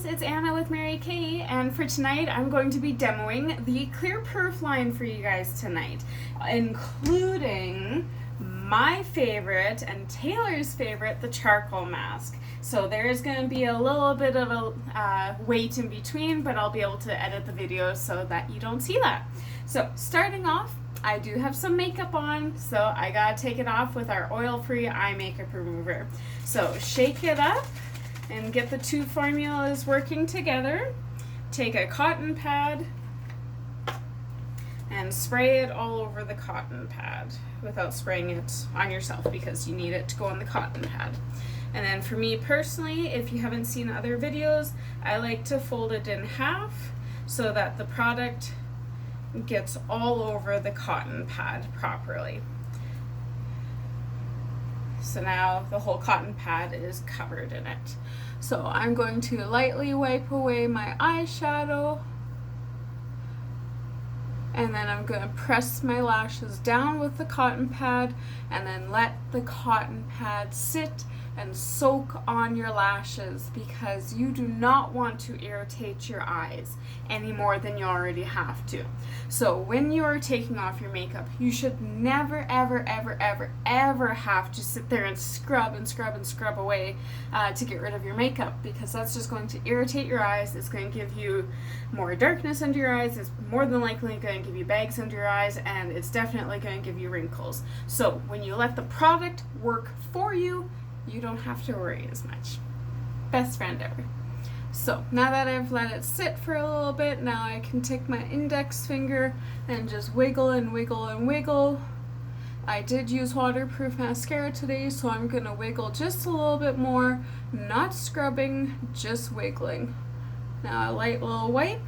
guys, it's Anna with Mary Kay, and for tonight I'm going to be demoing the Clear Proof line for you guys tonight, including my favorite and Taylor's favorite, the charcoal mask. So there is going to be a little bit of a wait in between, but I'll be able to edit the video so that you don't see that. So starting off, I do have some makeup on, so I gotta take it off with our oil-free eye makeup remover. So shake it up and get the two formulas working together. Take a cotton pad and spray it all over the cotton pad without spraying it on yourself because you need it to go on the cotton pad. And then for me personally, if you haven't seen other videos, I like to fold it in half so that the product gets all over the cotton pad properly. So now the whole cotton pad is covered in it. So I'm going to lightly wipe away my eyeshadow, and then I'm going to press my lashes down with the cotton pad and then let the cotton pad sit and soak on your lashes because you do not want to irritate your eyes any more than you already have to. So when you are taking off your makeup, you should never, ever, ever, ever, ever have to sit there and scrub and scrub and scrub away to get rid of your makeup, because that's just going to irritate your eyes. It's going to give you more darkness under your eyes. It's more than likely going to give you bags under your eyes, and it's definitely going to give you wrinkles. So when you let the product work for you, you don't have to worry as much. Best friend ever. So now that I've let it sit for a little bit, now I can take my index finger and just wiggle and wiggle and wiggle. I did use waterproof mascara today, so I'm going to wiggle just a little bit more, not scrubbing, just wiggling. Now a light little wipe,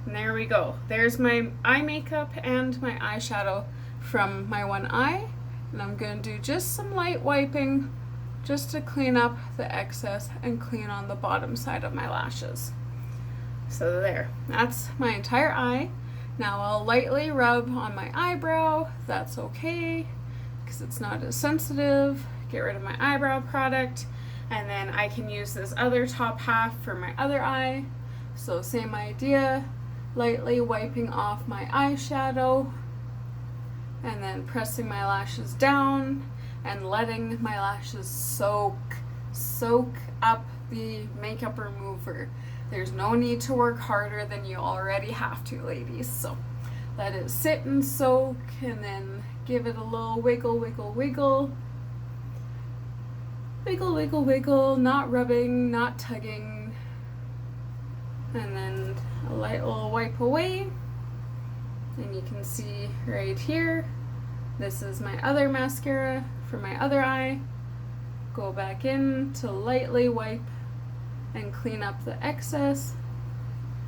and there we go. There's my eye makeup and my eyeshadow from my one eye, and I'm going to do just some light wiping just to clean up the excess and clean on the bottom side of my lashes. So there, that's my entire eye. Now I'll lightly rub on my eyebrow. That's okay because it's not as sensitive. Get rid of my eyebrow product, and then I can use this other top half for my other eye. So same idea, lightly wiping off my eyeshadow and then pressing my lashes down and letting my lashes soak up the makeup remover. There's no need to work harder than you already have to, ladies. So let it sit and soak, and then give it a little wiggle, wiggle, wiggle. Wiggle, wiggle, wiggle, not rubbing, not tugging. And then a light little wipe away. And you can see right here, this is my other mascara for my other eye. Go back in to lightly wipe and clean up the excess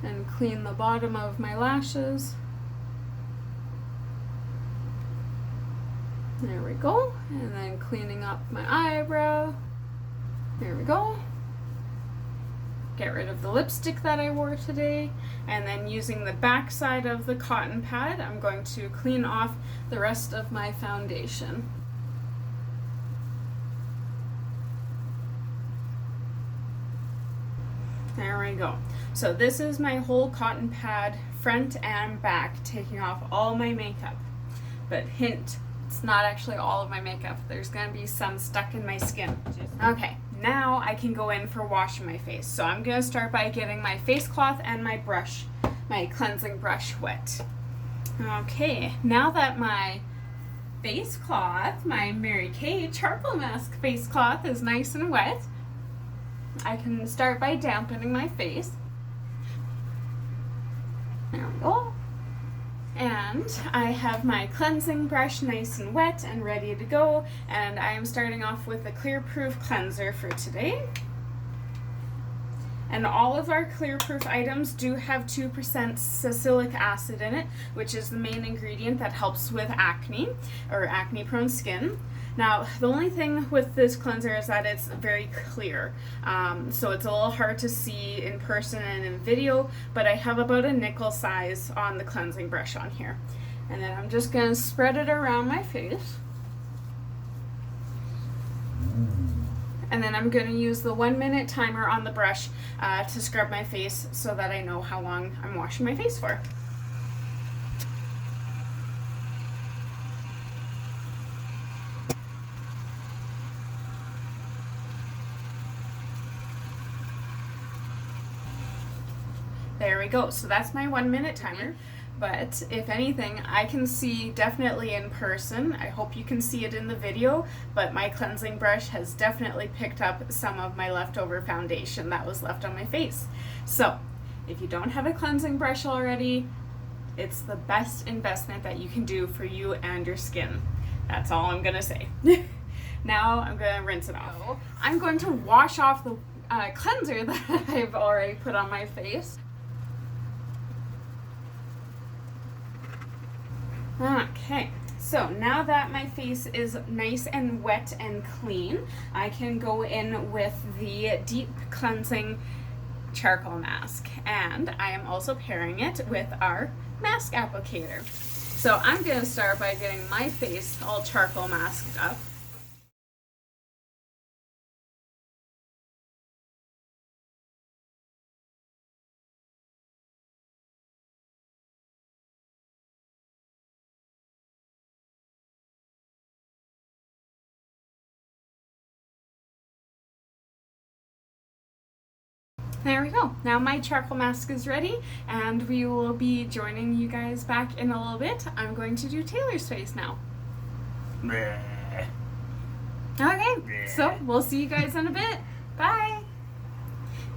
and clean the bottom of my lashes. There we go. And then cleaning up my eyebrow. There we go. Get rid of the lipstick that I wore today, and then using the back side of the cotton pad, I'm going to clean off the rest of my foundation. There we go. So this is my whole cotton pad, front and back, taking off all my makeup. But hint, it's not actually all of my makeup. There's going to be some stuck in my skin. Okay, now I can go in for washing my face. So I'm going to start by getting my face cloth and my brush, my cleansing brush, wet. Okay, now that my face cloth, my Mary Kay charcoal mask face cloth is nice and wet, I can start by dampening my face. There we go. And I have my cleansing brush nice and wet and ready to go, and I am starting off with the Clear Proof cleanser for today. And all of our Clear Proof items do have 2% salicylic acid in it, which is the main ingredient that helps with acne or acne-prone skin. Now, the only thing with this cleanser is that it's very clear, so it's a little hard to see in person and in video, but I have about a nickel size on the cleansing brush on here. And then I'm just going to spread it around my face. And then I'm going to use the 1-minute timer on the brush to scrub my face so that I know how long I'm washing my face for. There we go. So that's my 1-minute timer. But if anything, I can see definitely in person. I hope you can see it in the video, but my cleansing brush has definitely picked up some of my leftover foundation that was left on my face. So if you don't have a cleansing brush already, it's the best investment that you can do for you and your skin. That's all I'm gonna say. Now I'm gonna rinse it off. I'm going to wash off the cleanser that I've already put on my face. Okay, so now that my face is nice and wet and clean, I can go in with the deep cleansing charcoal mask, and I am also pairing it with our mask applicator. So I'm going to start by getting my face all charcoal masked up. There we go. Now my charcoal mask is ready, and we will be joining you guys back in a little bit. I'm going to do Taylor's face now. Okay, so we'll see you guys in a bit. Bye.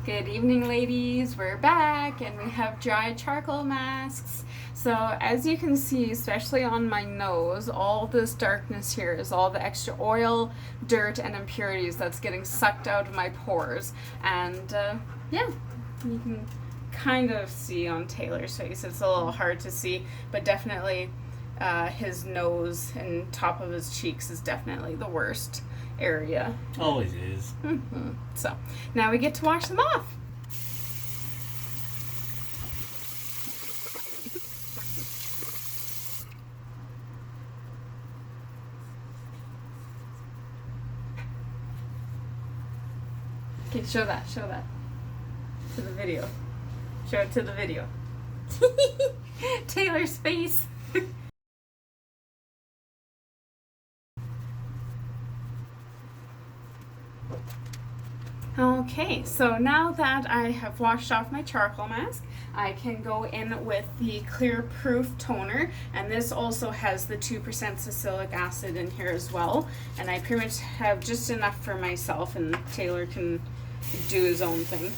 Good evening, ladies. We're back, and we have dry charcoal masks. So as you can see, especially on my nose, all this darkness here is all the extra oil, dirt, and impurities that's getting sucked out of my pores. And yeah, you can kind of see on Taylor's face. It's a little hard to see, but definitely his nose and top of his cheeks is definitely the worst area. Always is. So now we get to wash them off. Okay, show that to the video. Show it to the video. Taylor's face. Okay, so now that I have washed off my charcoal mask, I can go in with the Clear Proof Toner, and this also has the 2% salicylic acid in here as well, and I pretty much have just enough for myself, and Taylor can do his own thing.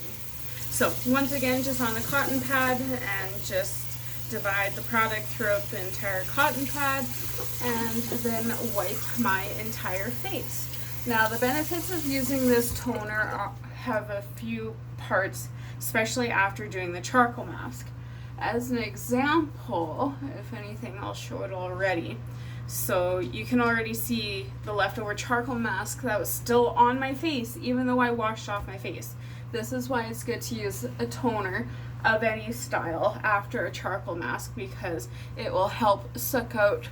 So once again, just on a cotton pad, and just divide the product throughout the entire cotton pad, and then wipe my entire face. Now the benefits of using this toner have a few parts, especially after doing the charcoal mask. As an example, if anything, I'll show it already. So you can already see the leftover charcoal mask that was still on my face, even though I washed off my face. This is why it's good to use a toner of any style after a charcoal mask, because it will help suck out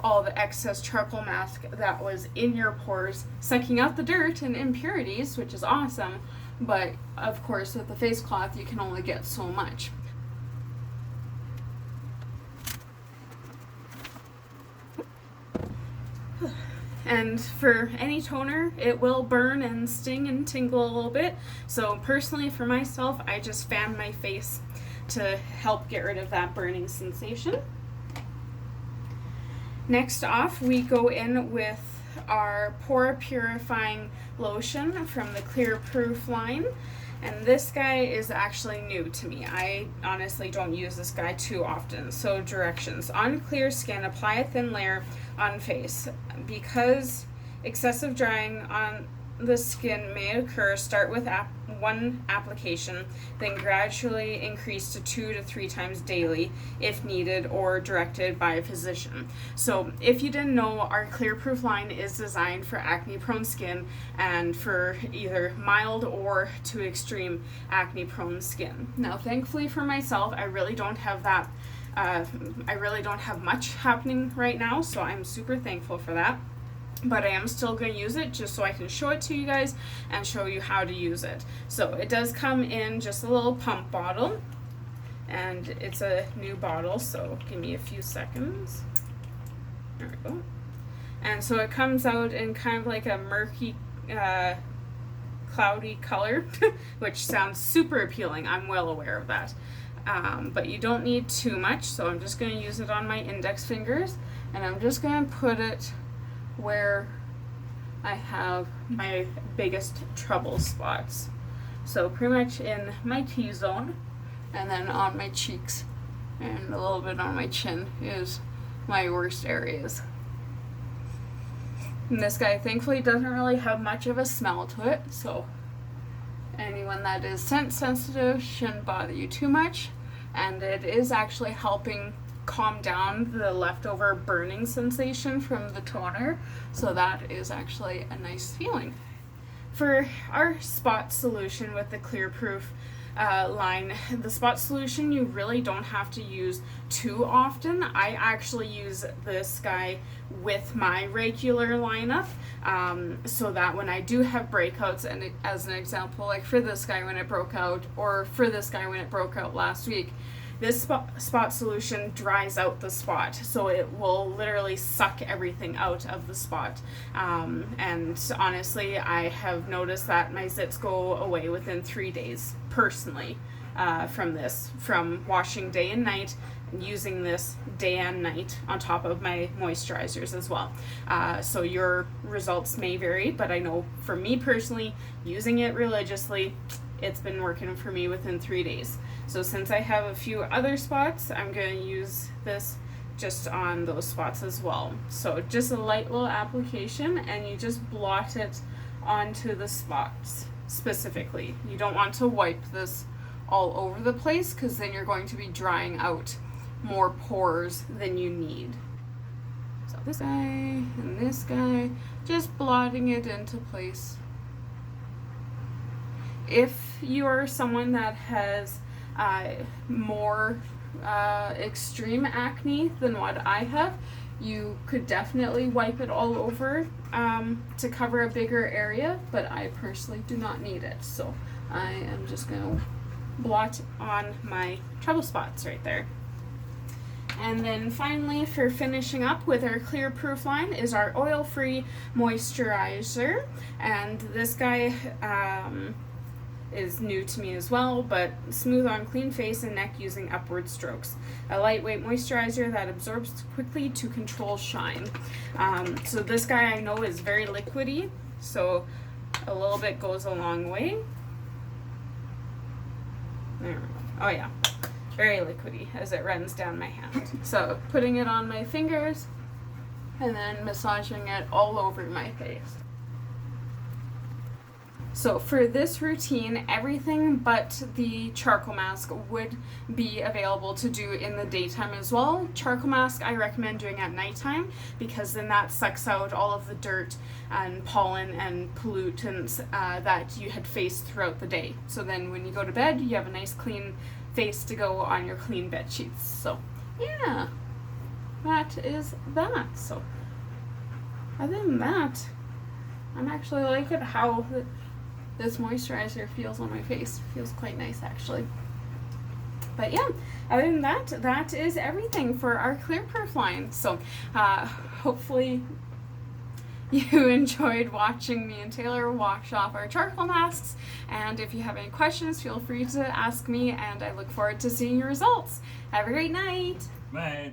all the excess charcoal mask that was in your pores, sucking out the dirt and impurities, which is awesome, but of course with the face cloth you can only get so much. And for any toner, it will burn and sting and tingle a little bit, so personally for myself, I just fan my face to help get rid of that burning sensation. Next off, we go in with our pore purifying lotion from the Clear Proof line, and this guy is actually new to me. I honestly don't use this guy too often. So directions: on clear skin, apply a thin layer on face. Because excessive drying on the skin may occur, start with one application, then gradually increase to 2 to 3 times daily if needed or directed by a physician. So if you didn't know, our Clear Proof line is designed for acne-prone skin and for either mild or to extreme acne-prone skin. Now, thankfully for myself, I really don't have that. I really don't have much happening right now, so I'm super thankful for that. but I am still going to use it just so I can show it to you guys and show you how to use it. So it does come in just a little pump bottle, and it's a new bottle, so give me a few seconds. There we go. And so it comes out in kind of like a murky, cloudy color, which sounds super appealing. I'm well aware of that. But you don't need too much, so I'm just going to use it on my index fingers, and I'm just going to put it where I have my biggest trouble spots. So pretty much in my T-zone, and then on my cheeks, and a little bit on my chin is my worst areas. And this guy thankfully doesn't really have much of a smell to it, so anyone that is scent sensitive shouldn't bother you too much. And it is actually helping calm down the leftover burning sensation from the toner, so that is actually a nice feeling. For our spot solution with the Clear Proof line, the spot solution you really don't have to use too often. I actually use this guy with my regular lineup, so that when I do have breakouts, and as an example, like for this guy when it broke out, or for this guy when it broke out last week, this spot solution dries out the spot, so it will literally suck everything out of the spot. And honestly, I have noticed that my zits go away within 3 days, personally, from washing day and night, and using this day and night on top of my moisturizers as well. So your results may vary, but I know for me personally, using it religiously, it's been working for me within 3 days. So since I have a few other spots, I'm going to use this just on those spots as well. So just a light little application, and you just blot it onto the spots specifically. You don't want to wipe this all over the place, because then you're going to be drying out more pores than you need. So this guy and this guy, just blotting it into place. If you are someone that has more extreme acne than what I have, you could definitely wipe it all over to cover a bigger area, but I personally do not need it, so I am just going to blot on my trouble spots right there. And then finally, for finishing up with our Clear Proof line, is our oil-free moisturizer, and this guy is new to me as well, but smooth on clean face and neck using upward strokes. A lightweight moisturizer that absorbs quickly to control shine. So this guy I know is very liquidy, so a little bit goes a long way. There we go. Oh yeah, very liquidy as it runs down my hand. So putting it on my fingers and then massaging it all over my face. So for this routine, everything but the charcoal mask would be available to do in the daytime as well. Charcoal mask I recommend doing at nighttime, because then that sucks out all of the dirt and pollen and pollutants that you had faced throughout the day. So then when you go to bed, you have a nice clean face to go on your clean bed sheets. So yeah, that is that. So other than that, I'm actually liking how this moisturizer feels on my face. Feels quite nice actually. But yeah, other than that, that is everything for our Clear Proof line. So hopefully you enjoyed watching me and Taylor wash off our charcoal masks, and if you have any questions, feel free to ask me, and I look forward to seeing your results. Have a great night. Bye.